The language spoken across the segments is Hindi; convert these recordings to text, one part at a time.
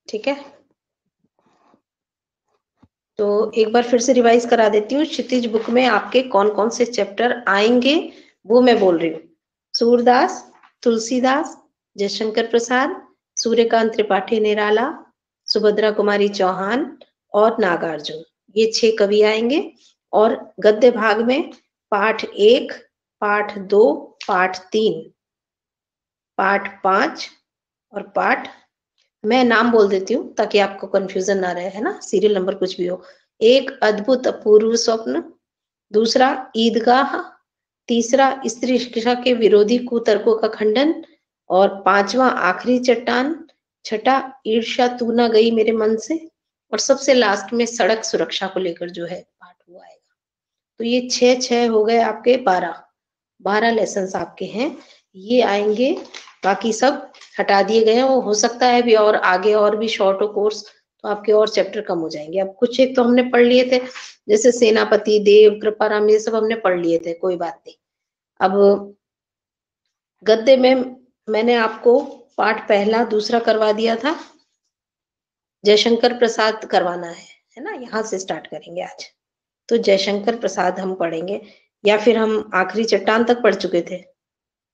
ठीक है, तो एक बार फिर से रिवाइज करा देती हूँ। क्षितिज बुक में आपके कौन कौन से चैप्टर आएंगे वो मैं बोल रही हूँ। सूरदास, तुलसीदास, जयशंकर प्रसाद, सूर्यकांत त्रिपाठी निराला, सुभद्रा कुमारी चौहान और नागार्जुन, ये 6 कवि आएंगे। और गद्य भाग में पाठ 1, पाठ 2, पाठ 3, पाठ 5 और पाठ, मैं नाम बोल देती हूँ ताकि आपको कंफ्यूजन ना रहे, है ना, सीरियल नंबर कुछ भी हो। एक अद्भुत अपूर्व स्वप्न, दूसरा ईदगाह, तीसरा स्त्री शिक्षा के विरोधी कुतर्कों का खंडन, और 5वां आखिरी चट्टान, छठा ईर्ष्या तू ना गई मेरे मन से, और सबसे लास्ट में सड़क सुरक्षा को लेकर जो है पाठ वो आएगा। तो ये 6 हो गए आपके 12 लेसन आपके हैं, ये आएंगे। बाकी सब हटा दिए गए हैं। वो हो सकता है भी और आगे और भी शॉर्ट हो कोर्स, तो आपके और चैप्टर कम हो जाएंगे। अब कुछ एक तो हमने पढ़ लिए थे, जैसे सेनापति, देव, कृपाराम, ये सब हमने पढ़ लिए थे, कोई बात नहीं। अब गद्य में मैंने आपको पाठ पहला दूसरा करवा दिया था, जयशंकर प्रसाद करवाना है ना, यहाँ से स्टार्ट करेंगे आज। तो जयशंकर प्रसाद हम पढ़ेंगे, या फिर हम आखिरी चट्टान तक पढ़ चुके थे?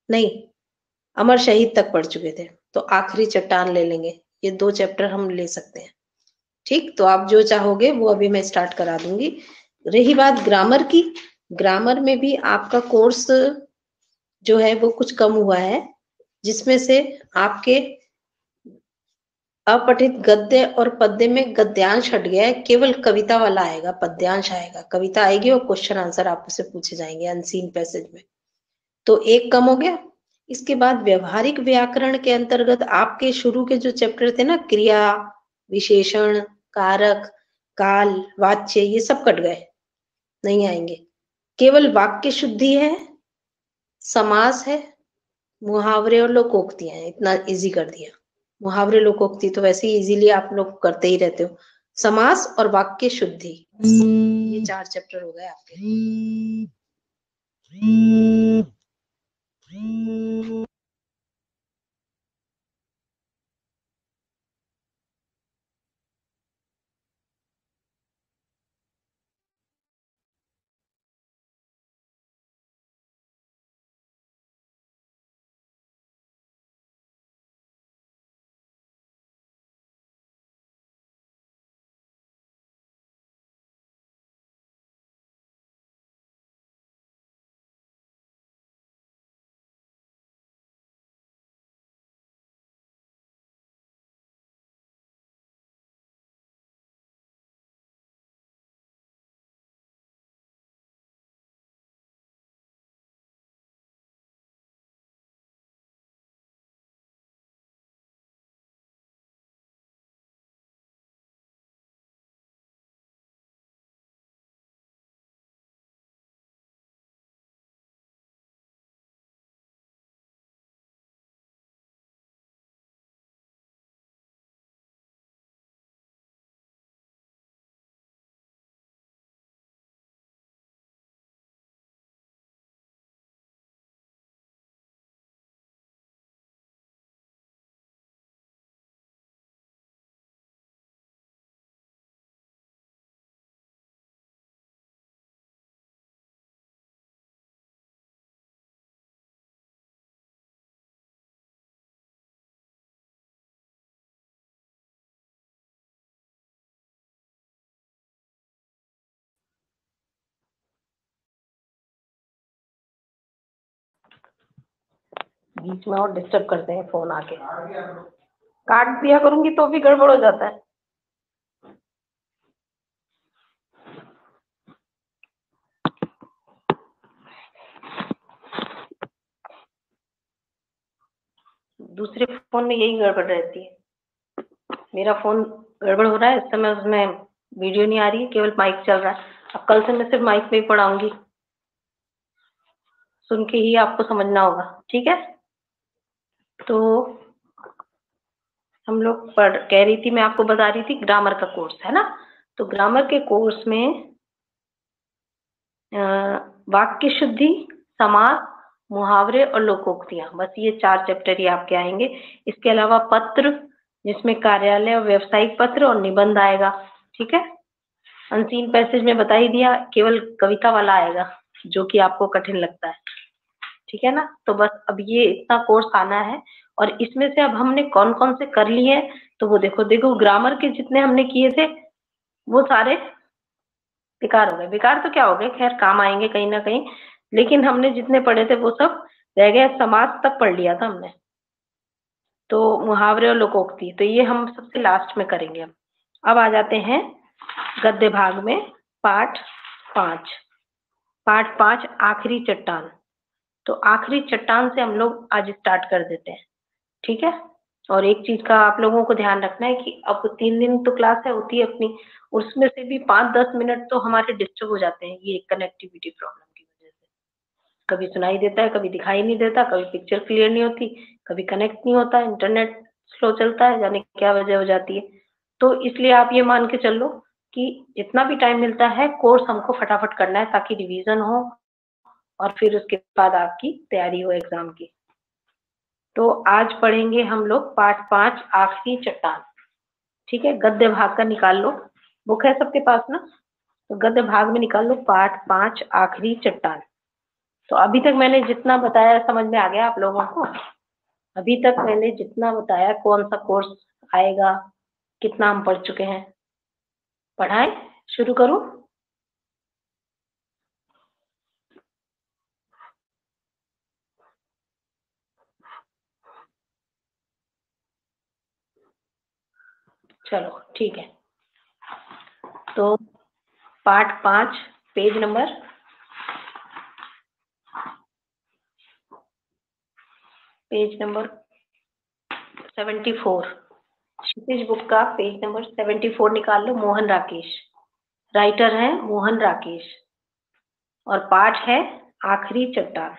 नहीं, अमर शहीद तक पढ़ चुके थे, तो आखिरी चट्टान ले लेंगे। ये 2 चैप्टर हम ले सकते हैं। ठीक, तो आप जो चाहोगे वो अभी मैं स्टार्ट करा दूंगी। रही बात ग्रामर की, ग्रामर में भी आपका कोर्स जो है वो कुछ कम हुआ है, जिसमें से आपके अपठित गद्य और पद्य में गद्यांश हट गया है, केवल कविता वाला आएगा, पद्यांश आएगा। कविता आएगी और क्वेश्चन आंसर आपसे पूछे जाएंगे अनसीन पैसेज में, तो एक कम हो गया। इसके बाद व्यवहारिक व्याकरण के अंतर्गत आपके शुरू के जो चैप्टर थे ना, क्रिया, विशेषण, कारक, काल, वाच्य, ये सब कट गए, नहीं आएंगे। केवल वाक्य शुद्धि है, समास है, मुहावरे और लोकोक्तियां हैं, इतना इजी कर दिया। मुहावरे लोकोक्ति तो वैसे ही इजीली आप लोग करते ही रहते हो। समास और वाक्य शुद्धि, ये 4 चैप्टर हो गए आपके। बीच में और डिस्टर्ब करते हैं फोन आके, काट दिया करूंगी तो भी गड़बड़ हो जाता है। दूसरे फोन में यही गड़बड़ रहती है। मेरा फोन गड़बड़ हो रहा है इस समय, उसमें वीडियो नहीं आ रही है, केवल माइक चल रहा है। अब कल से मैं सिर्फ माइक में ही पढ़ाऊंगी, सुन के ही आपको समझना होगा, ठीक है। तो हम लोग कह रही थी, मैं आपको बता रही थी ग्रामर का कोर्स है ना, तो ग्रामर के कोर्स में वाक्य शुद्धि, समास, मुहावरे और लोकोक्तियां, बस ये 4 चैप्टर ही आपके आएंगे। इसके अलावा पत्र, जिसमें कार्यालय और व्यवसायिक पत्र और निबंध आएगा। ठीक है, अनसीन पैसेज में बता ही दिया, केवल कविता वाला आएगा जो कि आपको कठिन लगता है। ठीक है ना, तो बस अब ये इतना कोर्स आना है। और इसमें से अब हमने कौन कौन से कर लिए हैं, तो वो देखो देखो ग्रामर के जितने हमने किए थे वो सारे बेकार हो गए। बेकार तो क्या हो गए, खैर काम आएंगे कहीं ना कहीं, लेकिन हमने जितने पढ़े थे वो सब रह गए। समाज तक पढ़ लिया था हमने, तो मुहावरे और लोकोक्ति तो ये हम सबसे लास्ट में करेंगे। अब आ जाते हैं गद्य भाग में, पाठ 5। पाठ 5 आखिरी चट्टान। तो आखिरी चट्टान से हम लोग आज स्टार्ट कर देते हैं। ठीक है, और एक चीज का आप लोगों को ध्यान रखना है कि अब 3 दिन तो क्लास है होती है अपनी, उसमें से भी 5-10 मिनट तो हमारे डिस्टर्ब हो जाते हैं ये कनेक्टिविटी प्रॉब्लम की वजह से। कभी सुनाई देता है, कभी दिखाई नहीं देता, कभी पिक्चर क्लियर नहीं होती, कभी कनेक्ट नहीं होता, इंटरनेट स्लो चलता है, जाने क्या वजह हो जाती है। तो इसलिए आप ये मान के चलो कि जितना भी टाइम मिलता है कोर्स हमको फटाफट करना है ताकि रिवीजन हो और फिर उसके बाद आपकी तैयारी हो एग्जाम की। तो आज पढ़ेंगे हम लोग पाठ 5 आखिरी चट्टान। ठीक है, गद्य भाग का निकाल लो, बुक है सबके पास ना, तो गद्य भाग में निकाल लो पाठ 5 आखिरी चट्टान। तो अभी तक मैंने जितना बताया समझ में आ गया आप लोगों को? अभी तक मैंने जितना बताया कौन सा कोर्स आएगा, कितना हम पढ़ चुके हैं, पढ़ाएं? शुरू करूं? चलो ठीक है, तो पाठ 5 पेज नंबर 74, क्षितिज बुक का पेज नंबर 74 निकाल लो। मोहन राकेश राइटर है, मोहन राकेश, और पाठ है आखिरी चट्टान।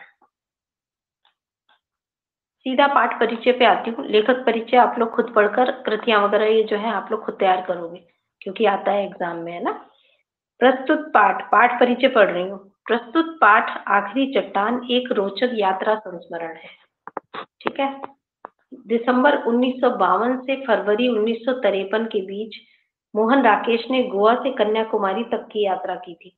सीधा पाठ परिचय पे आती हूँ। लेखक परिचय आप लोग खुद पढ़कर कृतियां वगैरह ये जो है आप लोग खुद तैयार करोगे क्योंकि आता है एग्जाम में, है ना। प्रस्तुत पाठ, पाठ परिचय पढ़ रही हूँ। प्रस्तुत पाठ आखिरी चट्टान एक रोचक यात्रा संस्मरण है। ठीक है, दिसंबर 1952 से फरवरी 1953 के बीच मोहन राकेश ने गोवा से कन्याकुमारी तक की यात्रा की थी।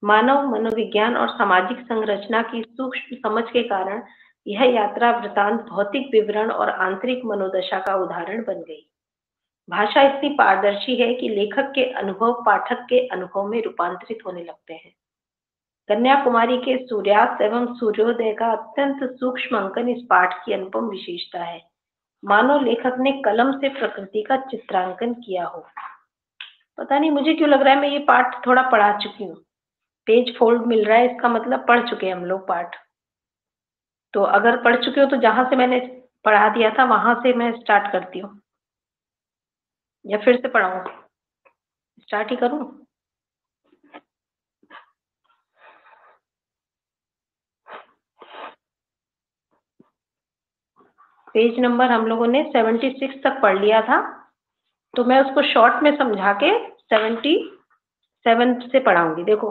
मानव मनोविज्ञान और सामाजिक संरचना की सूक्ष्म समझ के कारण यह यात्रा वृतांत भौतिक विवरण और आंतरिक मनोदशा का उदाहरण बन गई। भाषा इतनी पारदर्शी है कि लेखक के अनुभव पाठक के अनुभव में रूपांतरित होने लगते हैं। कन्याकुमारी के सूर्यास्त एवं सूर्योदय का अत्यंत सूक्ष्म अंकन इस पाठ की अनुपम विशेषता है, मानो लेखक ने कलम से प्रकृति का चित्रांकन किया हो। पता नहीं मुझे क्यों लग रहा है मैं ये पाठ थोड़ा पढ़ा चुकी हूँ। पेज फोल्ड मिल रहा है, इसका मतलब पढ़ चुके हैं हम लोग पाठ। तो अगर पढ़ चुके हो तो जहां से मैंने पढ़ा दिया था वहां से मैं स्टार्ट करती हूँ या फिर से पढ़ाऊँ? स्टार्ट ही करूँ? पेज नंबर हम लोगों ने 76 तक पढ़ लिया था, तो मैं उसको शॉर्ट में समझा के 77 से पढ़ाऊंगी। देखो,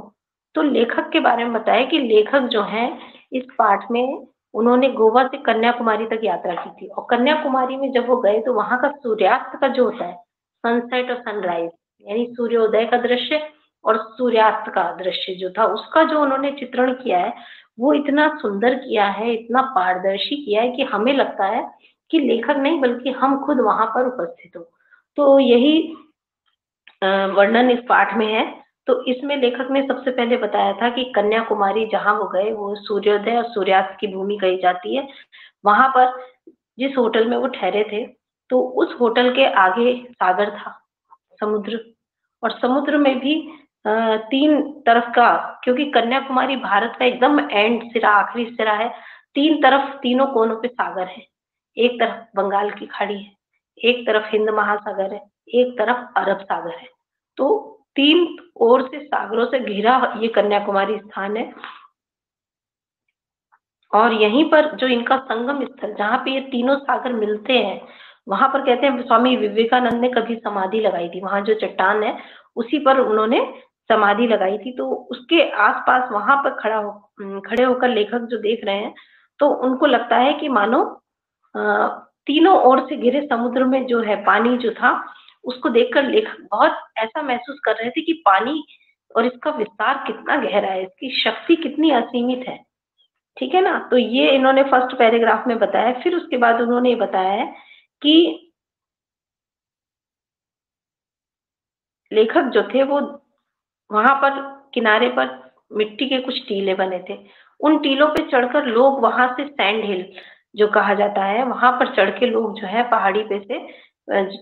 तो लेखक के बारे में बताया कि लेखक जो है इस पाठ में उन्होंने गोवा से कन्याकुमारी तक यात्रा की थी, और कन्याकुमारी में जब वो गए तो वहां का सूर्यास्त का जो होता है, सनसेट और सनराइज यानी सूर्योदय का दृश्य और सूर्यास्त का दृश्य जो था उसका जो उन्होंने चित्रण किया है वो इतना सुंदर किया है, इतना पारदर्शी किया है कि हमें लगता है कि लेखक नहीं बल्कि हम खुद वहां पर उपस्थित हो। तो यही वर्णन इस पाठ में है। तो इसमें लेखक ने सबसे पहले बताया था कि कन्याकुमारी जहां वो गए वो सूर्योदय और सूर्यास्त की भूमि कही जाती है। वहां पर जिस होटल में वो ठहरे थे तो उस होटल के आगे सागर था, समुद्र, और समुद्र में भी 3 तरफ का, क्योंकि कन्याकुमारी भारत का एकदम एंड सिरा, आखिरी सिरा है, 3 तरफ तीनों कोनों पे सागर है। एक तरफ बंगाल की खाड़ी है, एक तरफ हिंद महासागर है, एक तरफ अरब सागर है। तो 3 ओर से सागरों से घिरा ये कन्याकुमारी स्थान है। और यहीं पर जो इनका संगम स्थल जहाँ पे ये तीनों सागर मिलते हैं वहां पर कहते हैं स्वामी विवेकानंद ने कभी समाधि लगाई थी। वहां जो चट्टान है उसी पर उन्होंने समाधि लगाई थी। तो उसके आसपास वहां पर खड़े होकर लेखक जो देख रहे हैं तो उनको लगता है कि मानो तीनों ओर से घिरे समुद्र में जो है पानी जो था, उसको देखकर लेखक बहुत ऐसा महसूस कर रहे थे कि पानी और इसका विस्तार कितना गहरा है, इसकी शक्ति कितनी असीमित है। ठीक है ना, तो ये इन्होंने फर्स्ट पैराग्राफ में बताया। फिर उसके बाद उन्होंने ये बताया है कि लेखक जो थे वो वहां पर किनारे पर मिट्टी के कुछ टीले बने थे, उन टीलों पे चढ़कर लोग वहां से सैंड हिल जो कहा जाता है, वहां पर चढ़ के लोग जो है पहाड़ी पे से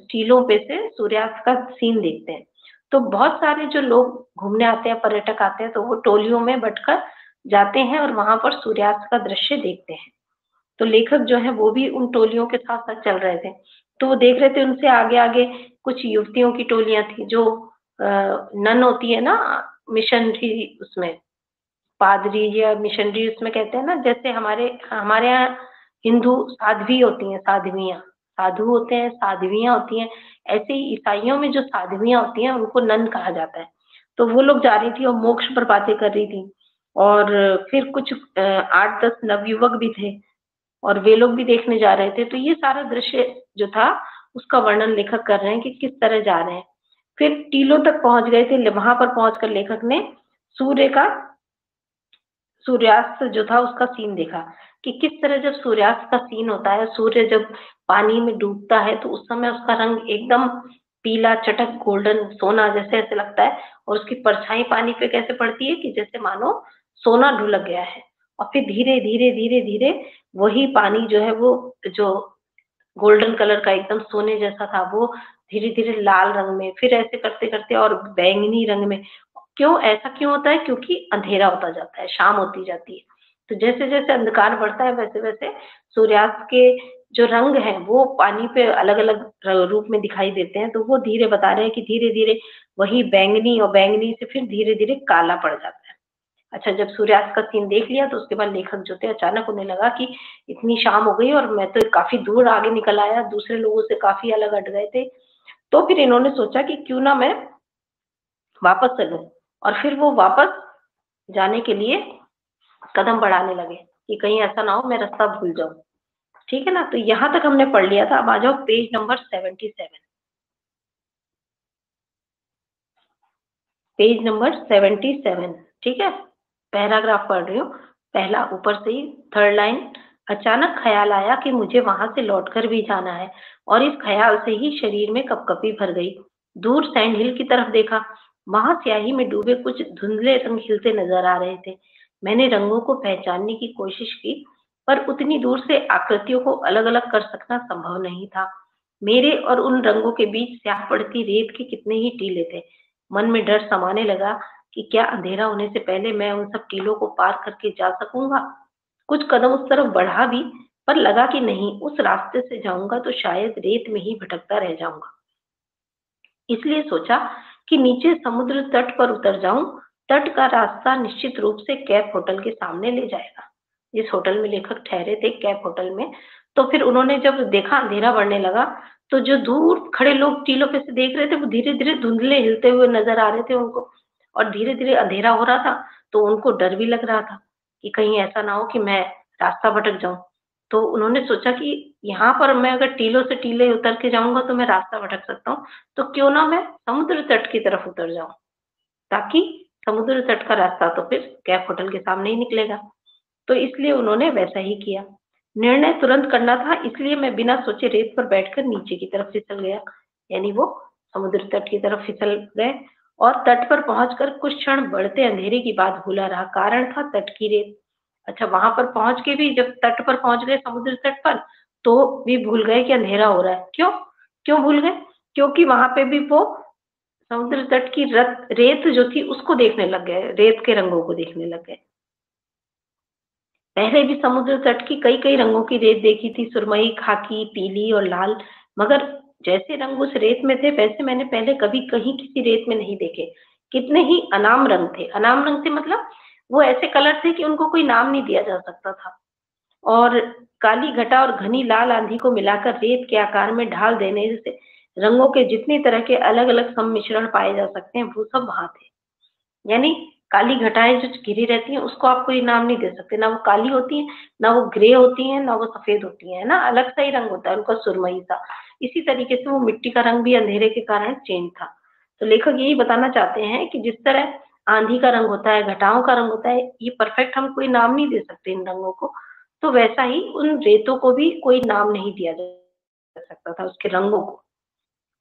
टीलों पे से सूर्यास्त का सीन देखते हैं। तो बहुत सारे जो लोग घूमने आते हैं, पर्यटक आते हैं, तो वो टोलियों में बटकर जाते हैं और वहां पर सूर्यास्त का दृश्य देखते हैं। तो लेखक जो है वो भी उन टोलियों के साथ साथ चल रहे थे, तो वो देख रहे थे। उनसे आगे आगे कुछ युवतियों की टोलियां थी, जो नन होती है ना, मिशनरी, उसमें पादरी या मिशनरी उसमें कहते हैं ना, जैसे हमारे हमारे यहाँ हिंदू साध्वी होती हैं, साध्वियां, साधु होते हैं, साध्वियां होती हैं। ऐसे ही ईसाइयों में जो साध्वियां होती हैं उनको नन कहा जाता है। तो वो लोग जा रही थी और मोक्ष पर बातें कर रही थी। और फिर कुछ 8-10 नवयुवक भी थे और वे लोग भी देखने जा रहे थे। तो ये सारा दृश्य जो था उसका वर्णन लेखक कर रहे हैं कि किस तरह जा रहे हैं। फिर टीलों तक पहुंच गए थे, वहां पर पहुंचकर लेखक ने सूर्य का सूर्यास्त जो था उसका सीन देखा कि किस तरह जब सूर्यास्त का सीन होता है, सूर्य जब पानी में डूबता है तो उस समय उसका रंग एकदम पीला चटक गोल्डन सोना जैसे ऐसे लगता है, और उसकी परछाई पानी पे कैसे पड़ती है कि जैसे मानो सोना ढुलक गया है। और फिर धीरे धीरे धीरे धीरे वही पानी जो है वो जो गोल्डन कलर का एकदम सोने जैसा था, वो धीरे धीरे लाल रंग में, फिर ऐसे करते करते और बैंगनी रंग में। क्यों ऐसा क्यों होता है? क्योंकि अंधेरा होता जाता है, शाम होती जाती है। तो जैसे जैसे अंधकार बढ़ता है वैसे वैसे सूर्यास्त के जो रंग है वो पानी पे अलग अलग रूप में दिखाई देते हैं। तो वो धीरे बता रहे हैं कि धीरे धीरे वही बैंगनी, और बैंगनी से फिर धीरे धीरे काला पड़ जाता है। अच्छा, जब सूर्यास्त का सीन देख लिया तो उसके बाद लेखक जो थे, अचानक उन्हें लगा कि इतनी शाम हो गई और मैं तो काफी दूर आगे निकल आया, दूसरे लोगों से काफी अलग हट गए थे। तो फिर इन्होंने सोचा कि क्यों ना मैं वापस चलूं, और फिर वो वापस जाने के लिए कदम बढ़ाने लगे कि कहीं ऐसा ना हो मैं रास्ता भूल जाऊं। ठीक है ना, तो यहां तक हमने पढ़ लिया था। अब आ जाओ पेज नंबर 77। पेज नंबर 77, ठीक है, पैराग्राफ पढ़ रही हूँ। पहला ऊपर से ही थर्ड लाइन। अचानक ख्याल आया कि मुझे वहां से लौटकर भी जाना है, और इस ख्याल से ही शरीर में कपकपी भर गई। दूर सैंड हिल की तरफ देखा, वहां स्याही में डूबे कुछ धुंधले रंग खिलते नजर आ रहे थे। मैंने रंगों को पहचानने की कोशिश की, पर उतनी दूर से आकृतियों को अलग अलग कर सकना संभव नहीं था। मेरे और उन रंगों के बीच स्याह पड़ती रेत के कितने ही टीले थे। मन में डर समाने लगा कि क्या अंधेरा होने से पहले मैं उन सब टीलों को पार करके जा सकूंगा। कुछ कदम उस तरफ बढ़ा भी, पर लगा कि नहीं, उस रास्ते से जाऊंगा तो शायद रेत में ही भटकता रह जाऊंगा। इसलिए सोचा कि नीचे समुद्र तट पर उतर जाऊं। तट का रास्ता निश्चित रूप से कैप होटल के सामने ले जाएगा। जिस होटल में लेखक ठहरे थे, कैप होटल में। तो फिर उन्होंने जब देखा अंधेरा बढ़ने लगा, तो जो दूर खड़े लोग टीलों पे से देख रहे थे वो धीरे धीरे धुंधले हिलते हुए नजर आ रहे थे उनको, और धीरे धीरे अंधेरा हो रहा था। तो उनको डर भी लग रहा था कि कहीं ऐसा ना हो कि मैं रास्ता भटक जाऊं। तो उन्होंने सोचा कि यहाँ पर मैं अगर टीलों से टीले उतर के जाऊंगा तो मैं रास्ता भटक सकता हूँ, तो क्यों ना मैं समुद्र तट की तरफ उतर जाऊं, ताकि समुद्र तट का रास्ता तो फिर कैफ होटल के सामने ही निकलेगा। तो इसलिए उन्होंने वैसा ही किया। निर्णय तुरंत करना था, इसलिए मैं बिना सोचे रेत पर बैठकर नीचे की तरफ फिसल गया। यानी वो समुद्र तट की तरफ फिसल गए, और तट पर पहुंचकर कुछ क्षण बढ़ते अंधेरे की बात भूला रहा। कारण था तट की रेत। अच्छा, वहां पर पहुंच के भी जब तट पर पहुंच गए, समुद्र तट पर, तो भी भूल गए कि अंधेरा हो रहा है। क्यों क्यों भूल गए? क्योंकि वहां पे भी वो समुद्र तट की रेत जो थी उसको देखने लग गए, रेत के रंगों को देखने लग गए। पहले भी समुद्र तट की कई कई रंगों की रेत देखी थी, सुरमई, खाकी, पीली और लाल। मगर जैसे रंग उस रेत में थे वैसे मैंने पहले कभी कहीं किसी रेत में नहीं देखे। कितने ही अनाम रंग थे। अनाम रंग थे मतलब वो ऐसे कलर थे कि उनको कोई नाम नहीं दिया जा सकता था। और काली घटा और घनी लाल आंधी को मिलाकर रेत के आकार में ढाल देने से रंगों के जितनी तरह के अलग अलग सम्मिश्रण पाए जा सकते हैं वो सब वहां थे। यानी काली घटाएं जो घिरी रहती हैं उसको आप कोई नाम नहीं दे सकते, ना वो काली होती है, ना वो ग्रे होती है, ना वो सफेद होती है ना, अलग सा ही रंग होता है उनका, सुरमई सा। इसी तरीके से वो मिट्टी का रंग भी अंधेरे के कारण चेंज था। तो लेखक यही बताना चाहते हैं कि जिस तरह आंधी का रंग होता है, घटाओं का रंग होता है, ये परफेक्ट हम कोई नाम नहीं दे सकते इन रंगों को, तो वैसा ही उन रेतों को भी कोई नाम नहीं दिया जा सकता था, उसके रंगों को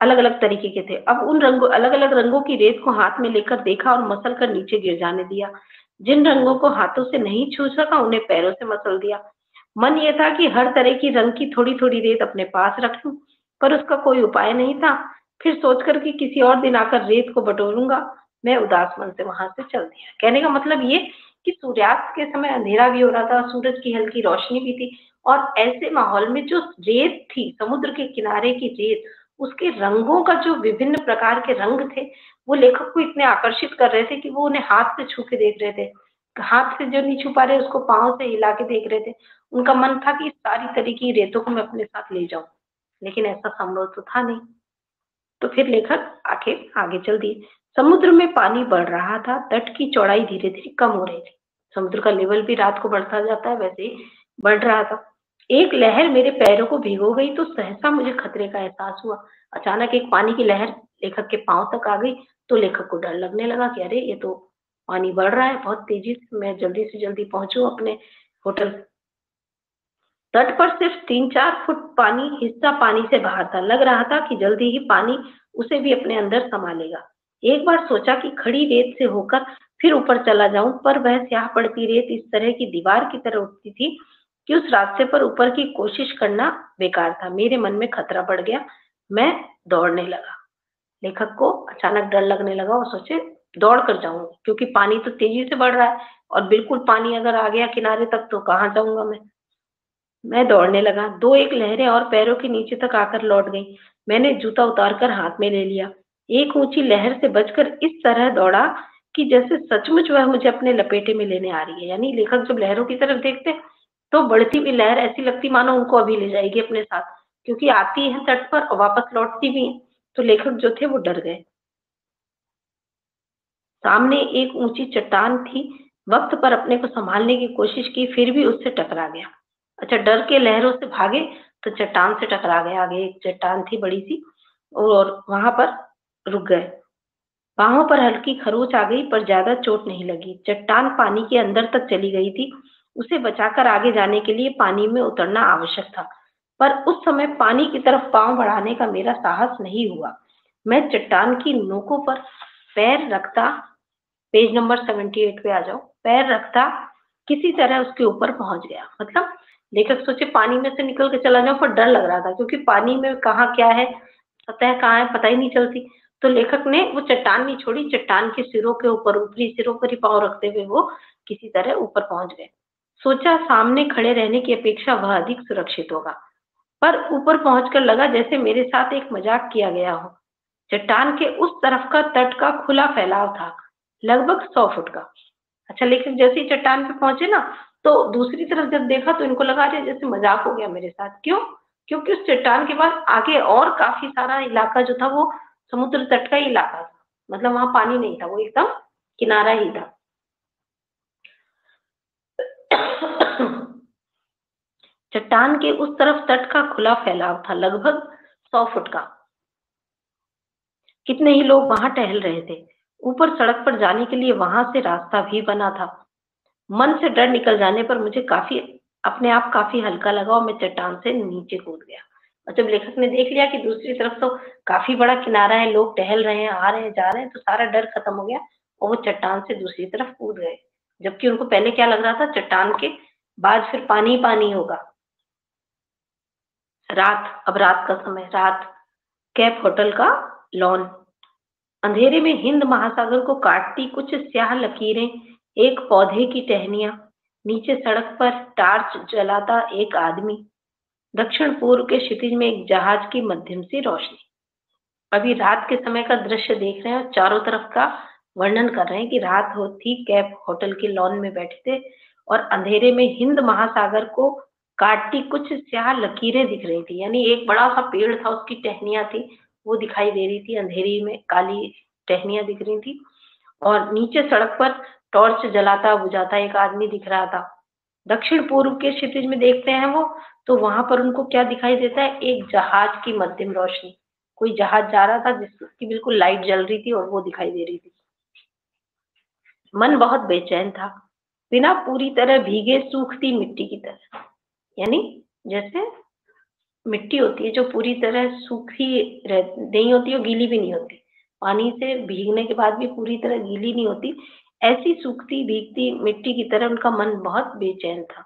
अलग अलग तरीके के थे। अब उन रंगों, अलग अलग रंगों की रेत को हाथ में लेकर देखा और मसल कर नीचे गिर जाने दिया। जिन रंगों को हाथों से नहीं छू सका उन्हें पैरों से मसल दिया। मन ये था कि हर तरह की रंग की थोड़ी थोड़ी रेत अपने पास रख लूं, पर उसका कोई उपाय नहीं था। फिर सोचकर कि किसी और दिन आकर रेत को बटोरूंगा, मैं उदास मन से वहां से चल दिया। कहने का मतलब ये कि सूर्यास्त के समय अंधेरा भी हो रहा था, सूरज की हल्की रोशनी भी थी, और ऐसे माहौल में जो रेत थी, समुद्र के किनारे की रेत, उसके रंगों का जो विभिन्न प्रकार के रंग थे, वो लेखक को इतने आकर्षित कर रहे थे कि वो उन्हें हाथ से छू के देख रहे थे, हाथ से जो नहीं छू पा रहे उसको पांव से हिला के देख रहे थे। उनका मन था कि इस सारी तरह की रेतों को मैं अपने साथ ले जाऊं, लेकिन ऐसा संभव तो था नहीं। तो फिर लेखक आखिर आगे चल दिए। समुद्र में पानी बढ़ रहा था, तट की चौड़ाई धीरे धीरे कम हो रही थी। समुद्र का लेवल भी रात को बढ़ता जाता है, वैसे ही बढ़ रहा था। एक लहर मेरे पैरों को भिगो गई तो सहसा मुझे खतरे का एहसास हुआ। अचानक एक पानी की लहर लेखक के पांव तक आ गई, तो लेखक को डर लगने लगा कि अरे ये तो पानी बढ़ रहा है बहुत तेजी से, मैं जल्दी से जल्दी पहुंचूं अपने होटल। तट पर सिर्फ 3-4 फुट पानी, हिस्सा पानी से बाहर था। लग रहा था कि जल्दी ही पानी उसे भी अपने अंदर समा लेगा। एक बार सोचा कि खड़ी रेत से होकर फिर ऊपर चला जाऊं, पर वह स्याह पड़ती रेत इस तरह की दीवार की तरह उठती थी कि उस रास्ते पर ऊपर की कोशिश करना बेकार था। मेरे मन में खतरा बढ़ गया, मैं दौड़ने लगा। लेखक को अचानक डर लगने लगा और सोचे दौड़ कर जाऊंगी, क्योंकि पानी तो तेजी से बढ़ रहा है और बिल्कुल पानी अगर आ गया किनारे तक तो कहाँ जाऊंगा मैं दौड़ने लगा। दो एक लहरें और पैरों के नीचे तक आकर लौट गईं। मैंने जूता उतारकर हाथ में ले लिया। एक ऊंची लहर से बचकर इस तरह दौड़ा कि जैसे सचमुच वह मुझे अपने लपेटे में लेने आ रही है। यानी लेखक जब लहरों की तरफ देखते तो बढ़ती हुई लहर ऐसी लगती मानो उनको अभी ले जाएगी अपने साथ, क्योंकि आती है तट पर और वापस लौटती भी है। तो लेखक जो थे वो डर गए। सामने एक ऊंची चट्टान थी। वक्त पर अपने को संभालने की कोशिश की, फिर भी उससे टकरा गया। अच्छा, डर के लहरों से भागे तो चट्टान से टकरा गए। आगे एक चट्टान थी बड़ी सी और वहां पर रुक गए। पांवों पर हल्की खरोंच आ गई, पर ज्यादा चोट नहीं लगी। चट्टान पानी के अंदर तक चली गई थी। उसे बचाकर आगे जाने के लिए पानी में उतरना आवश्यक था, पर उस समय पानी की तरफ पांव बढ़ाने का मेरा साहस नहीं हुआ। मैं चट्टान की नोकों पर पैर रखता, पेज नंबर 78 पे आ जाओ, पैर रखता किसी तरह उसके ऊपर पहुंच गया। मतलब लेखक सोचे पानी में से निकल के चला जाऊं, पर डर लग रहा था क्योंकि पानी में कहाँ क्या है, सतह कहाँ है पता ही नहीं चलती। तो लेखक ने वो चट्टान नहीं छोड़ी, चट्टान के सिरों के ऊपर, ऊपरी सिरों पर ही पांव रखते हुए वो किसी तरह ऊपर पहुंच गए। सोचा सामने खड़े रहने की अपेक्षा वह अधिक सुरक्षित होगा, पर ऊपर पहुंचकर लगा जैसे मेरे साथ एक मजाक किया गया हो। चट्टान के उस तरफ का तट का खुला फैलाव था, लगभग 100 फुट का। अच्छा, लेकिन जैसे ही चट्टान पे पहुंचे ना, तो दूसरी तरफ जब देखा तो इनको लगा रहे जैसे मजाक हो गया मेरे साथ। क्यों? क्योंकि उस चट्टान के बाद आगे और काफी सारा इलाका जो था वो समुद्र तट का ही इलाका था। मतलब वहां पानी नहीं था, वो एकदम किनारा ही था। चट्टान के उस तरफ तट का खुला फैलाव था, लगभग 100 फुट का। कितने ही लोग वहां टहल रहे थे। ऊपर सड़क पर जाने के लिए वहां से रास्ता भी बना था। मन से डर निकल जाने पर मुझे काफी, अपने आप काफी हल्का लगा और मैं चट्टान से नीचे कूद गया। और जब लेखक ने देख लिया कि दूसरी तरफ तो काफी बड़ा किनारा है, लोग टहल रहे हैं, आ रहे हैं, जा रहे हैं, तो सारा डर खत्म हो गया और वो चट्टान से दूसरी तरफ कूद गए। जबकि उनको पहले क्या लग रहा था, चट्टान के बाद फिर पानी ही पानी होगा। रात, अब रात का समय, रात, कैप होटल का लॉन। अंधेरे में हिंद महासागर को काटती कुछ स्याह लकीरें, एक पौधे की टहनियां, नीचे सड़क पर टार्च जलाता एक आदमी, दक्षिण पूर्व के क्षितिज में एक जहाज की मध्यम सी रोशनी। अभी रात के समय का दृश्य देख रहे हैं और चारों तरफ का वर्णन कर रहे हैं कि रात होती कैप होटल के लॉन में बैठे थे और अंधेरे में हिंद महासागर को काटती कुछ स्याह लकीरें दिख रही थी। यानी एक बड़ा सा पेड़ था, उसकी टहनियां थी, वो दिखाई दे रही थी, अंधेरी में काली टहनियां दिख रही थी। और नीचे सड़क पर टॉर्च जलाता बुझाता एक आदमी दिख रहा था। दक्षिण पूर्व के क्षितिज में देखते हैं वो, तो वहां पर उनको क्या दिखाई देता है, एक जहाज की मध्यम रोशनी। कोई जहाज जा रहा था जिसकी बिल्कुल लाइट जल रही थी और वो दिखाई दे रही थी। मन बहुत बेचैन था, बिना पूरी तरह भीगे सूखती मिट्टी की तरह। यानी जैसे मिट्टी होती है जो पूरी तरह सूखी नहीं होती और गीली भी नहीं होती, पानी से भीगने के बाद भी पूरी तरह गीली नहीं होती, ऐसी सूखती भीगती मिट्टी की तरह उनका मन बहुत बेचैन था।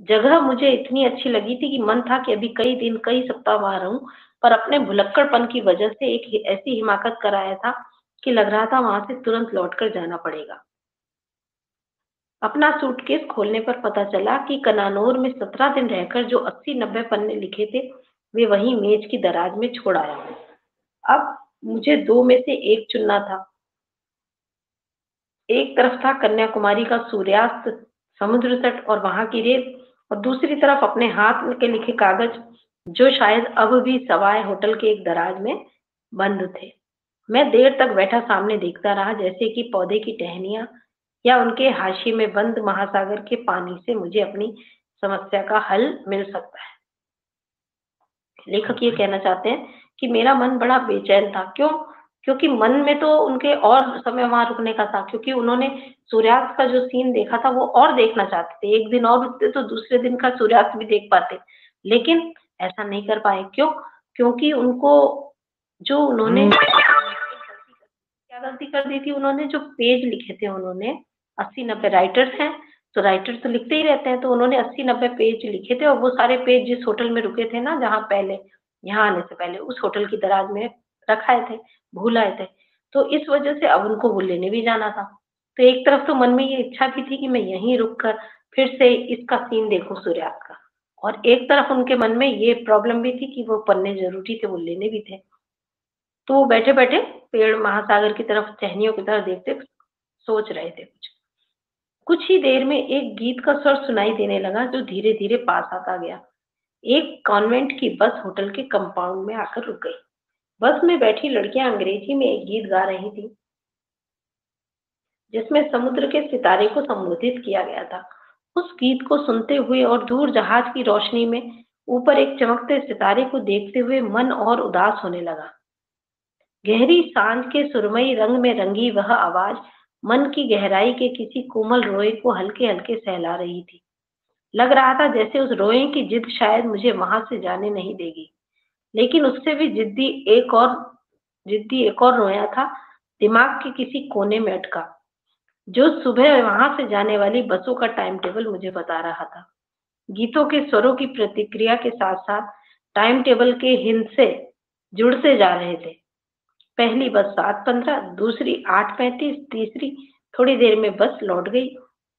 जगह मुझे इतनी अच्छी लगी थी कि मन था कि अभी कई दिन कई सप्ताह वहां रहूं, पर अपने भुलक्कड़पन की वजह से एक ऐसी हिमाकत कराया था कि लग रहा था वहां से तुरंत लौटकर जाना पड़ेगा। अपना सूटकेस खोलने पर पता चला कि कनानौर में 17 दिन रहकर जो 80-90 पन्ने लिखे थे वे वहीं मेज की दराज में छोड़ आया हूं। अब मुझे दो में से एक चुनना था। एक तरफ था कन्याकुमारी का सूर्यास्त, समुद्र तट और वहां की रेत, और दूसरी तरफ अपने हाथ के लिखे कागज जो शायद अब भी सवाए होटल के एक दराज में बंद थे। मैं देर तक बैठा सामने देखता रहा, जैसे कि पौधे की टहनियां या उनके हाशिए में बंद महासागर के पानी से मुझे अपनी समस्या का हल मिल सकता है। लेखक ये कहना चाहते हैं कि मेरा मन बड़ा बेचैन था। क्यों? क्योंकि मन में तो उनके और समय वहां रुकने का था, क्योंकि उन्होंने सूर्यास्त का जो सीन देखा था वो और देखना चाहते थे। एक दिन और रुकते तो दूसरे दिन का सूर्यास्त भी देख पाते, लेकिन ऐसा नहीं कर पाए। क्यों? क्योंकि उनको जो उन्होंने क्या गलती कर दी थी, उन्होंने जो पेज लिखे थे, उन्होंने 80-90 राइटर्स हैं तो राइटर तो लिखते ही रहते हैं, तो उन्होंने 80-90 पेज लिखे थे और वो सारे पेज जिस होटल में रुके थे ना, जहाँ पहले यहाँ आने से पहले उस होटल की दराज में रखाए थे, भूल आए थे। तो इस वजह से अब उनको वो लेने भी जाना था। तो एक तरफ तो मन में ये इच्छा भी थी कि मैं यहीं रुक कर फिर से इसका सीन देखूं सूर्यास्त का, और एक तरफ उनके मन में ये प्रॉब्लम भी थी कि वो पन्ने जरूरी थे, वो लेने भी थे। तो वो बैठे बैठे पेड़ महासागर की तरफ, टहनियों की तरफ देखते सोच रहे थे। कुछ ही देर में एक गीत का स्वर सुनाई देने लगा जो धीरे धीरे पास आता गया। एक कॉन्वेंट की बस होटल के कंपाउंड में आकर रुक गई। बस में बैठी लड़कियां अंग्रेजी में एक गीत गा रही थी जिसमें समुद्र के सितारे को संबोधित किया गया था। उस गीत को सुनते हुए और दूर जहाज की रोशनी में ऊपर एक चमकते सितारे को देखते हुए मन और उदास होने लगा। गहरी सांझ के सुरमई रंग में रंगी वह आवाज मन की गहराई के किसी कोमल रोए को हल्के हल्के सहला रही थी। लग रहा था जैसे उस रोए की जिद शायद मुझे वहां से जाने नहीं देगी। लेकिन उससे भी जिद्दी एक और रोया था, दिमाग के किसी कोने में अटका, जो सुबह वहां से जाने वाली बसों का टाइम टेबल मुझे बता रहा था। गीतों के स्वरों की प्रतिक्रिया के साथ साथ टाइम टेबल के हिंसे जुड़ते जा रहे थे। पहली बस 7:15, दूसरी 8:35, तीसरी। थोड़ी देर में बस लौट गई।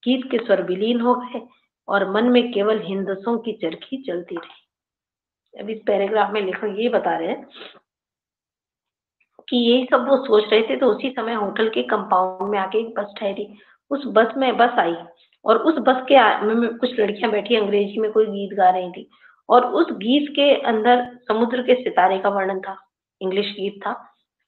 गीत के स्वर विलीन हो गए और मन में केवल हिंदसों की चरखी चलती रही। अब इस पैराग्राफ में लेखक ये बता रहे हैं कि यही सब वो सोच रहे थे, तो उसी समय होटल के कंपाउंड में आके एक बस ठहरी। उस बस में बस आई और उस बस के में कुछ लड़कियां बैठी अंग्रेजी में कोई गीत गा रही थी, और उस गीत के अंदर समुद्र के सितारे का वर्णन था। इंग्लिश गीत था,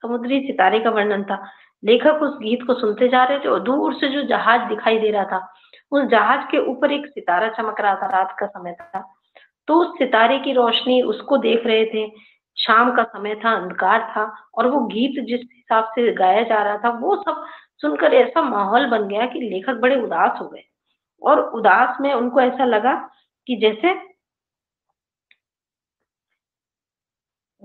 समुद्री सितारे का वर्णन था। लेखक उस गीत को सुनते जा रहे थे और दूर से जो जहाज दिखाई दे रहा था, उस जहाज के ऊपर एक सितारा चमक रहा था। रात का समय था, तो उस सितारे की रोशनी उसको देख रहे थे। शाम का समय था, अंधकार था, और वो गीत जिस हिसाब से गाया जा रहा था वो सब सुनकर ऐसा माहौल बन गया कि लेखक बड़े उदास हो गए। और उदास में उनको ऐसा लगा कि जैसे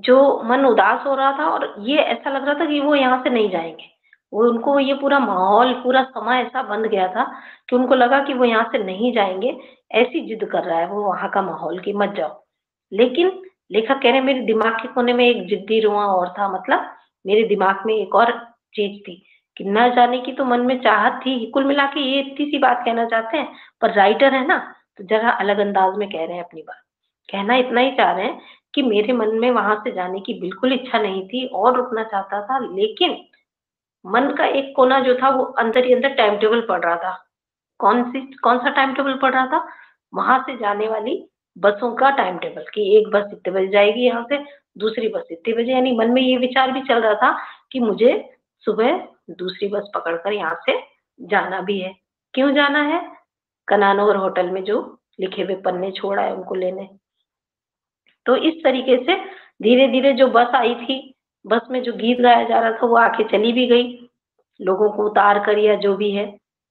जो मन उदास हो रहा था, और ये ऐसा लग रहा था कि वो यहाँ से नहीं जाएंगे। वो उनको ये पूरा माहौल, पूरा समय ऐसा बन गया था कि उनको लगा कि वो यहाँ से नहीं जाएंगे। ऐसी जिद कर रहा है वो वहां का माहौल कि मत जाओ। लेकिन लेखक कह रहे मेरे दिमाग के कोने में एक जिद्दी रुआ और था, मतलब मेरे दिमाग में एक और चीज थी कि न जाने की तो मन में चाहत थी। कुल मिला के ये इतनी सी बात कहना चाहते हैं, पर राइटर है ना, तो जरा अलग अंदाज में कह रहे हैं अपनी बात। कहना इतना ही चाह रहे हैं कि मेरे मन में वहां से जाने की बिल्कुल इच्छा नहीं थी और रुकना चाहता था, लेकिन मन का एक कोना जो था वो अंदर ही अंदर टाइम टेबल पढ़ रहा था। कौन सा टाइम टेबल पढ़ रहा था? वहां से जाने वाली बसों का टाइम टेबल, कि एक बस इतने बजे जाएगी यहाँ से, दूसरी बस इतने बजे। यानी मन में ये विचार भी चल रहा था कि मुझे सुबह दूसरी बस पकड़कर यहाँ से जाना भी है। क्यों जाना है? कनानौर होटल में जो लिखे हुए पन्ने छोड़ा है उनको लेने। तो इस तरीके से धीरे धीरे जो बस आई थी, बस में जो गीत गाया जा रहा था वो आके चली भी गई, लोगों को उतार कर या जो भी है,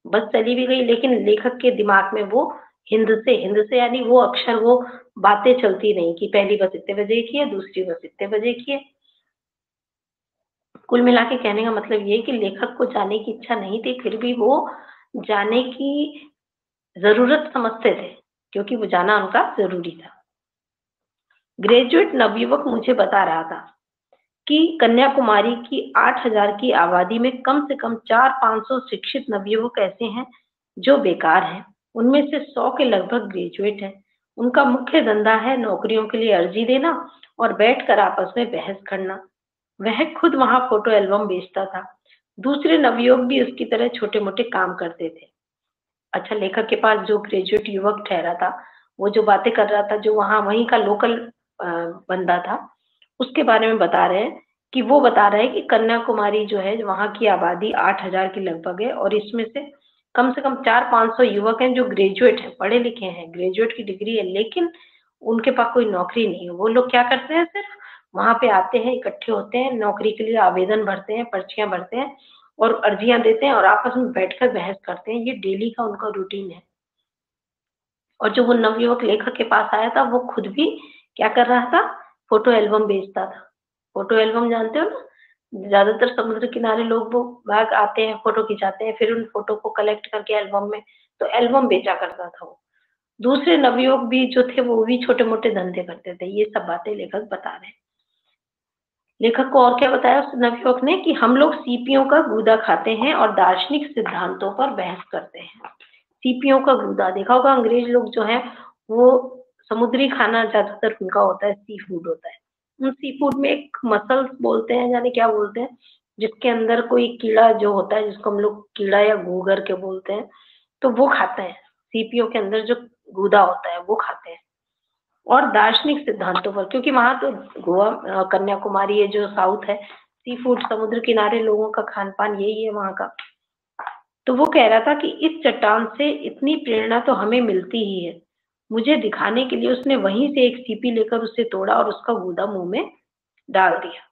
बस चली भी गई, लेकिन लेखक के दिमाग में वो हिंद से यानी वो अक्षर, वो बातें चलती रही कि पहली बस इतने बजे की है, दूसरी बस इतने बजे की है। कुल मिला के कहने का मतलब ये कि लेखक को जाने की इच्छा नहीं थी, फिर भी वो जाने की जरूरत समझते थे, क्योंकि वो जाना उनका जरूरी था। ग्रेजुएट नवयुवक मुझे बता रहा था कि कन्याकुमारी की 8,000 की आबादी में कम से कम 400-500 शिक्षित नवयुवक ऐसे हैं जो बेकार हैं। उनमें से 100 के लगभग ग्रेजुएट हैं। उनका मुख्य धंधा है नौकरियों के लिए अर्जी देना और बैठकर आपस में बहस करना। वह खुद वहां फोटो एल्बम बेचता था। दूसरे नवयुवक भी उसकी तरह छोटे मोटे काम करते थे। अच्छा, लेखक के पास जो ग्रेजुएट युवक ठहरा था, वो जो बातें कर रहा था, जो वहां वहीं का लोकल बंदा था, उसके बारे में बता रहे हैं कि वो बता रहा है कि कन्याकुमारी जो है, वहां की आबादी 8,000 की लगभग है और इसमें से कम 400-500 युवक हैं जो ग्रेजुएट हैं, पढ़े लिखे हैं, ग्रेजुएट की डिग्री है, लेकिन उनके पास कोई नौकरी नहीं है। वो लोग क्या करते हैं, सिर्फ वहां पे आते हैं, इकट्ठे होते हैं, नौकरी के लिए आवेदन भरते हैं, पर्चियां भरते हैं और अर्जियां देते हैं और आपस में बैठकर बहस करते हैं। ये डेली का उनका रूटीन है। और जो वो नवयुवक लेखक के पास आया था, वो खुद भी क्या कर रहा था, फोटो एल्बम बेचता था। फोटो एल्बम जानते हो ना, ज्यादातर समुद्र किनारे लोग वो भाग आते हैं, फोटो खिंचाते हैं, फिर उन फोटो को कलेक्ट करके एल्बम में, तो एल्बम बेचा करता था वो। दूसरे नवयुवक भी जो थे वो भी छोटे मोटे धंधे करते थे। ये सब बातें लेखक बता रहे हैं। लेखक को और क्या बताया उस नवयुवक ने कि हम लोग सीपियों का गूदा खाते हैं और दार्शनिक सिद्धांतों पर बहस करते हैं। सीपियों का गूदा देखा होगा, अंग्रेज लोग जो है वो समुद्री खाना ज्यादातर उनका होता है, सी फूड होता है। उन सी फूड में एक मसल्स बोलते हैं, जाने क्या बोलते हैं, जिसके अंदर कोई कीड़ा जो होता है, जिसको हम लोग कीड़ा या गूगर के बोलते हैं, तो वो खाते हैं। सीपियों के अंदर जो गूदा होता है वो खाते हैं। और दार्शनिक सिद्धांतों पर, क्योंकि वहां तो गोवा कन्याकुमारी है जो साउथ है, सी फूड समुद्र किनारे लोगों का खान पान यही है वहां का। तो वो कह रहा था कि इस चट्टान से इतनी प्रेरणा तो हमें मिलती ही है। मुझे दिखाने के लिए उसने वहीं से एक सीपी लेकर उसे तोड़ा और उसका गूदा मुंह में डाल दिया।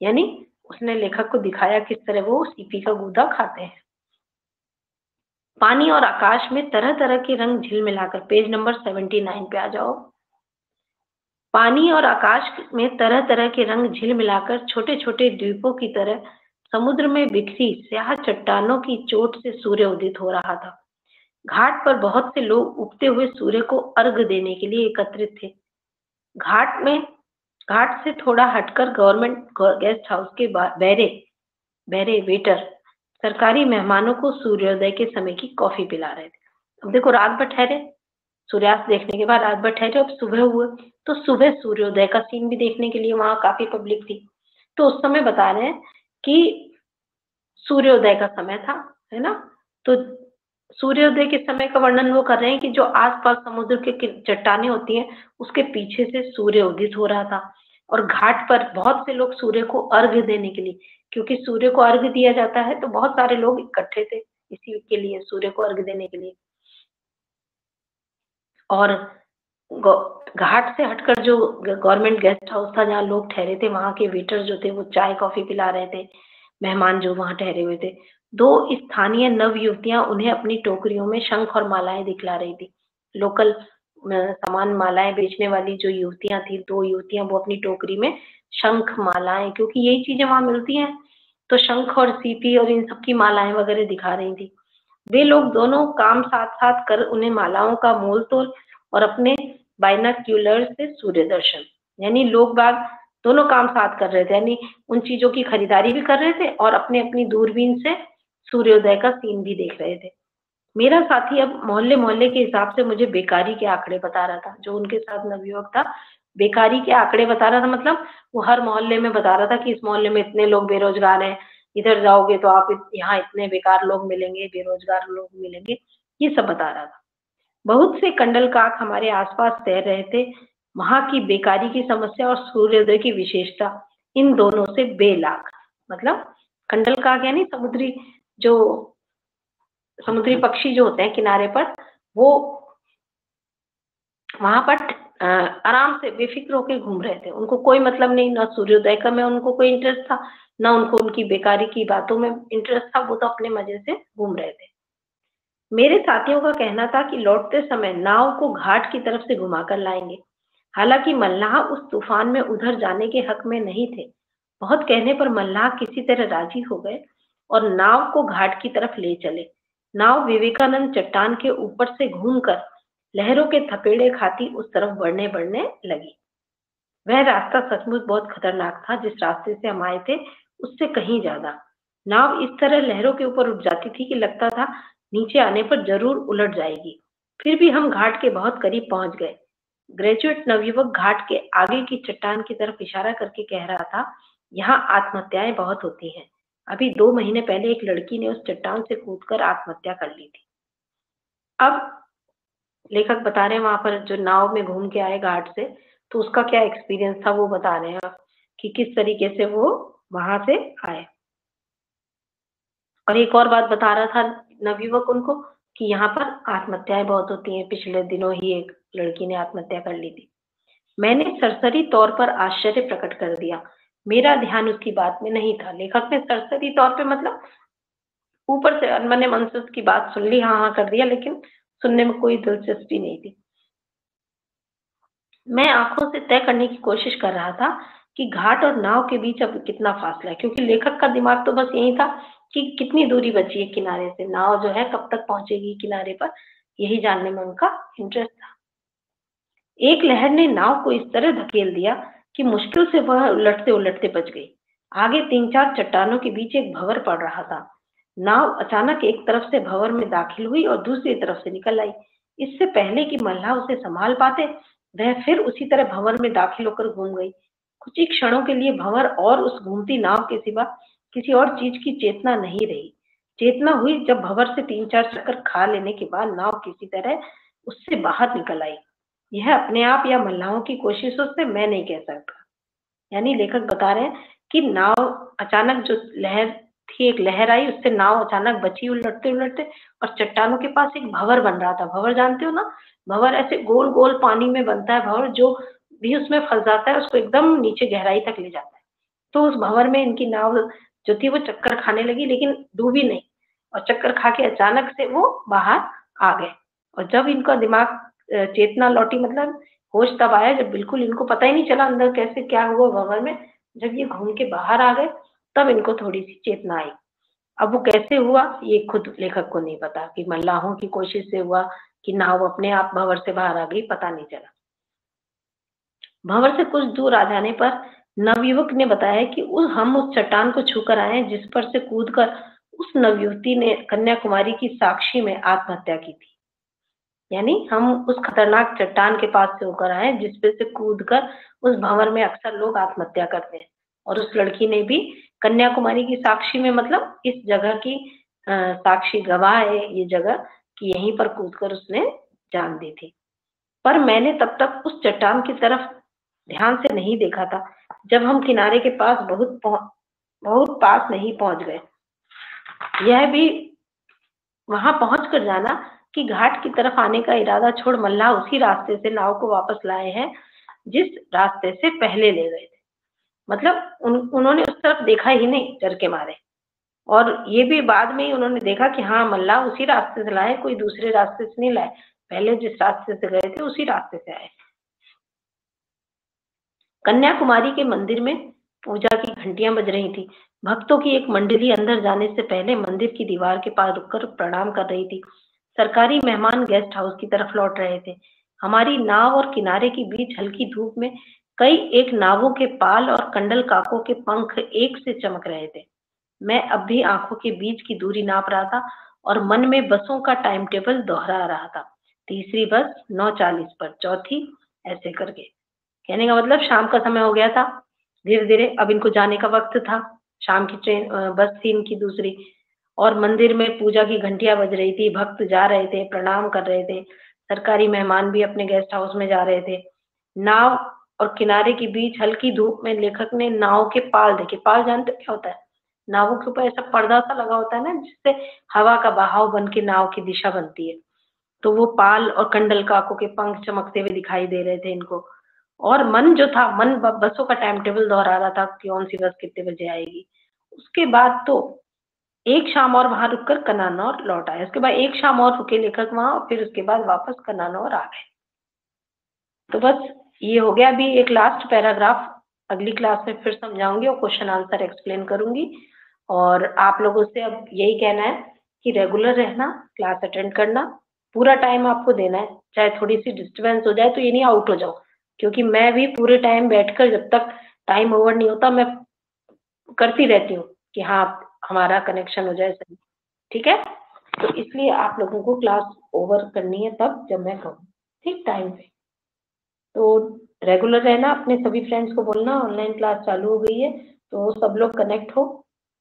यानी उसने लेखक को दिखाया किस तरह वो सीपी का गूदा खाते हैं। पानी और आकाश में तरह तरह के रंग झिलमिलाकर, पेज नंबर 79 पे आ जाओ। पानी और आकाश में तरह तरह के रंग झिलमिलाकर छोटे छोटे द्वीपों की तरह समुद्र में बिखरी स्याह चट्टानों की चोट से सूर्य उदित हो रहा था। घाट पर बहुत से लोग उगते हुए सूर्य को अर्घ देने के लिए एकत्रित थे। घाट में घाट से थोड़ा हटकर गवर्नमेंट गेस्ट हाउस के बैरे बैरे वेटर सरकारी मेहमानों को सूर्योदय के समय की कॉफी पिला रहे थे। अब देखो, रात भर ठहरे, सूर्यास्त देखने के बाद रात भर ठहरे, अब सुबह हुए, तो सुबह सूर्योदय का सीन भी देखने के लिए वहां काफी पब्लिक थी। तो उस समय बता रहे हैं कि सूर्योदय का समय था, है ना। तो सूर्योदय के समय का वर्णन वो कर रहे हैं कि जो आसपास समुद्र के चट्टानें होती हैं, उसके पीछे से सूर्य उदित हो रहा था और घाट पर बहुत से लोग सूर्य को अर्घ्य देने के लिए, क्योंकि सूर्य को अर्घ्य दिया जाता है, तो बहुत सारे लोग इकट्ठे थे इसी के लिए, सूर्य को अर्घ्य देने के लिए। और घाट से हटकर जो गवर्नमेंट गेस्ट हाउस था जहाँ लोग ठहरे थे, वहां के वेटर जो थे वो चाय कॉफी पिला रहे थे मेहमान जो वहां ठहरे हुए थे। दो स्थानीय नव युवतियां उन्हें अपनी टोकरियों में शंख और मालाएं दिखला रही थी। लोकल सामान मालाएं बेचने वाली जो युवतियां थी, दो युवतियां, वो अपनी टोकरी में शंख मालाएं, क्योंकि यही चीजें वहां मिलती हैं, तो शंख और सीपी और इन सब की मालाएं वगैरह दिखा रही थी। वे लोग दोनों काम साथ साथ कर उन्हें मालाओं का मोल तोल और अपने बाइनाक्यूलर से सूर्य दर्शन, यानी लोग बाग दोनों काम साथ कर रहे थे, यानी उन चीजों की खरीदारी भी कर रहे थे और अपने अपनी दूरबीन से सूर्योदय का सीन भी देख रहे थे। मेरा साथी अब मोहल्ले मोहल्ले के हिसाब से मुझे बेकारी के आंकड़े बता रहा था। जो उनके साथ नवयुवक था, बेकारी के आंकड़े बता रहा था, मतलब वो हर मोहल्ले में बता रहा था कि इस मोहल्ले में इतने लोग बेरोजगार हैं, इधर जाओगे तो आप यहाँ इतने बेकार लोग मिलेंगे, बेरोजगार लोग मिलेंगे, ये सब बता रहा था। बहुत से कंडलकाक हमारे आसपास तैर रहे थे। वहां की बेकारी की समस्या और सूर्योदय की विशेषता इन दोनों से बेलाग, मतलब कंडलकाक यानी समुद्री जो समुद्री पक्षी जो होते हैं किनारे पर, वो वहां पर आराम से बेफिक्र होकर घूम रहे थे। उनको कोई मतलब नहीं, ना सूर्योदय का में उनको कोई इंटरेस्ट था, ना उनको उनकी बेकारी की बातों में इंटरेस्ट था। वो तो अपने मजे से घूम रहे थे। मेरे साथियों का कहना था कि लौटते समय नाव को घाट की तरफ से घुमाकर लाएंगे। हालांकि मल्लाह उस तूफान में उधर जाने के हक में नहीं थे। बहुत कहने पर मल्लाह किसी तरह राजी हो गए और नाव को घाट की तरफ ले चले। नाव विवेकानंद चट्टान के ऊपर से घूमकर लहरों के थपेड़े खाती उस तरफ बढ़ने बढ़ने लगी। वह रास्ता सचमुच बहुत खतरनाक था। जिस रास्ते से हम आए थे उससे कहीं ज्यादा। नाव इस तरह लहरों के ऊपर उठ जाती थी कि लगता था नीचे आने पर जरूर उलट जाएगी। फिर भी हम घाट के बहुत करीब पहुंच गए। ग्रेजुएट नवयुवक घाट के आगे की चट्टान की तरफ इशारा करके कह रहा था, यहाँ आत्महत्याएं बहुत होती हैं। अभी 2 महीने पहले एक लड़की ने उस चट्टान से कूदकर आत्महत्या कर ली थी। अब लेखक बता रहे हैं वहां पर जो नाव में घूम के आए घाट से, तो उसका क्या एक्सपीरियंस था वो बता रहे हैं कि किस तरीके से वो वहां से आए। और एक और बात बता रहा था नवयुवक उनको कि यहाँ पर आत्महत्याएं बहुत होती हैं। पिछले दिनों ही एक लड़की ने आत्महत्या कर ली थी। मैंने सरसरी तौर पर आश्चर्य प्रकट कर दिया। मेरा ध्यान उसकी बात में नहीं था। लेखक ने सरसरी तौर पे मतलब ऊपर से अनमने मन से उसकी बात सुन ली, हाँ हाँ कर दिया, लेकिन सुनने में कोई दिलचस्पी नहीं थी। मैं आंखों से तय करने की कोशिश कर रहा था कि घाट और नाव के बीच अब कितना फासला है, क्योंकि लेखक का दिमाग तो बस यही था कि कितनी दूरी बची है किनारे से, नाव जो है कब तक पहुंचेगी किनारे पर, यही जानने में उनका इंटरेस्ट था। एक लहर ने नाव को इस तरह धकेल दिया कि मुश्किल से वह उलटते उलटते बच गई। आगे 3-4 चट्टानों के बीच एक भंवर पड़ रहा था। नाव अचानक एक तरफ से भंवर में दाखिल हुई और दूसरी तरफ से निकल आई। इससे पहले कि मल्लाह उसे संभाल पाते, वह फिर उसी तरह भंवर में दाखिल होकर घूम गई। कुछ ही क्षणों के लिए भंवर और उस घूमती नाव के सिवा किसी और चीज की चेतना नहीं रही। चेतना हुई जब भंवर से 3-4 चक्कर खा लेने के बाद नाव किसी तरह उससे बाहर निकल आई। यह अपने आप या मल्लाहों की कोशिशों से मैं नहीं कह सकता। यानी लेखक बता रहे हैं कि नाव अचानक जो लहर थी, एक लहर आई, उससे नाव अचानक बची उलटते उलटते, और चट्टानों के पास एक भंवर बन रहा था। भंवर जानते हो ना, भंवर ऐसे गोल गोल पानी में बनता है। भंवर जो भी उसमें फंस जाता है उसको एकदम नीचे गहराई तक ले जाता है। तो उस भंवर में इनकी नाव जो थी वो चक्कर खाने लगी, लेकिन डूबी नहीं, और चक्कर खा के अचानक से वो बाहर आ गए। और जब इनका दिमाग चेतना लौटी, मतलब होश तब आया जब बिल्कुल इनको पता ही नहीं चला अंदर कैसे क्या हुआ भंवर में। जब ये घूम के बाहर आ गए तब इनको थोड़ी सी चेतना आई। अब वो कैसे हुआ ये खुद लेखक को नहीं पता, कि मल्लाहों की कोशिश से हुआ कि नाव अपने आप भंवर से बाहर आ गई, पता नहीं चला। भंवर से कुछ दूर आ जाने पर नवयुवक ने बताया कि हम उस चट्टान को छूकर आए जिस पर से कूदकर उस नवयुवती ने कन्याकुमारी की साक्षी में आत्महत्या की थी। यानी हम उस खतरनाक चट्टान के पास से होकर आए जिसपे से कूदकर उस भंवर में अक्सर लोग आत्महत्या करते हैं। और उस लड़की ने भी कन्याकुमारी की साक्षी में, मतलब इस जगह की साक्षी गवाह है ये जगह, कि यहीं पर कूदकर उसने जान दी थी। पर मैंने तब तक उस चट्टान की तरफ ध्यान से नहीं देखा था। जब हम किनारे के पास बहुत पास नहीं पहुंच गए, यह भी वहां पहुंचकर जाना कि घाट की तरफ आने का इरादा छोड़ मल्लाह उसी रास्ते से नाव को वापस लाए हैं जिस रास्ते से पहले ले गए थे। मतलब उन्होंने उस तरफ देखा ही नहीं डर के मारे। और ये भी बाद में ही उन्होंने देखा कि हाँ मल्लाह उसी रास्ते से लाए, कोई दूसरे रास्ते से नहीं लाए, पहले जिस रास्ते से गए थे उसी रास्ते से आए। कन्याकुमारी के मंदिर में पूजा की घंटियां बज रही थी। भक्तों की एक मंडली अंदर जाने से पहले मंदिर की दीवार के पास रुककर प्रणाम कर रही थी। सरकारी मेहमान गेस्ट हाउस की तरफ लौट रहे थे। हमारी नाव और किनारे के बीच हल्की धूप में कई एक नावों के पाल और कंडल काकों के पंख एक से चमक रहे थे। मैं अब भी आंखों के बीच की दूरी नाप रहा था और मन में बसों का टाइम टेबल दोहरा रहा था। तीसरी बस 9:40 पर, चौथी, ऐसे करके। कहने का मतलब शाम का समय हो गया था। धीरे धीरे अब इनको जाने का वक्त था। शाम की ट्रेन बस थी इनकी दूसरी। और मंदिर में पूजा की घंटियां बज रही थी, भक्त जा रहे थे, प्रणाम कर रहे थे, सरकारी मेहमान भी अपने गेस्ट हाउस में जा रहे थे। नाव और किनारे के बीच हल्की धूप में लेखक ने नाव के पाल देखे। पाल जानते क्या होता है? नावों के ऊपर ऐसा पर्दा सा लगा होता है ना, जिससे हवा का बहाव बन के नाव की दिशा बनती है। तो वो पाल और कंडलकाकों के पंख चमकते हुए दिखाई दे रहे थे इनको। और मन जो था, मन बसों का टाइम टेबल दोहरा रहा था कि कौन सी बस कितने बजे आएगी। उसके बाद तो एक शाम और वहां रुककर कन्नानौर लौट आए। उसके बाद एक शाम और रुके लेखक वहां, और फिर उसके बाद वापस कन्नानौर आ गए। तो बस ये हो गया। अभी एक लास्ट पैराग्राफ अगली क्लास में फिर समझाऊंगी और क्वेश्चन आंसर एक्सप्लेन करूंगी। और आप लोगों से अब यही कहना है कि रेगुलर रहना, क्लास अटेंड करना, पूरा टाइम आपको देना है। चाहे थोड़ी सी डिस्टर्बेंस हो जाए तो ये नहीं आउट हो जाओ, क्योंकि मैं भी पूरे टाइम बैठकर जब तक टाइम ओवर नहीं होता मैं करती रहती हूँ कि हाँ हमारा कनेक्शन हो जाए सही। ठीक है, तो इसलिए आप लोगों को क्लास ओवर करनी है तब जब मैं कहूँ, ठीक टाइम पे। तो रेगुलर रहना, अपने सभी फ्रेंड्स को बोलना ऑनलाइन क्लास चालू हो गई है, तो सब लोग कनेक्ट हो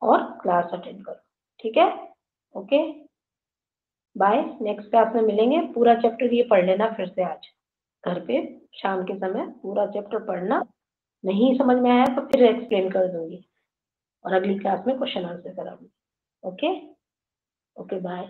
और क्लास अटेंड करो। ठीक है, ओके, बाय। नेक्स्ट क्लास में मिलेंगे। पूरा चैप्टर ये पढ़ लेना फिर से आज घर पे, शाम के समय पूरा चैप्टर पढ़ना। नहीं समझ में आया तो फिर एक्सप्लेन कर दूंगी और अगली क्लास में क्वेश्चन आंसर कराऊंगी। Okay, okay, bye.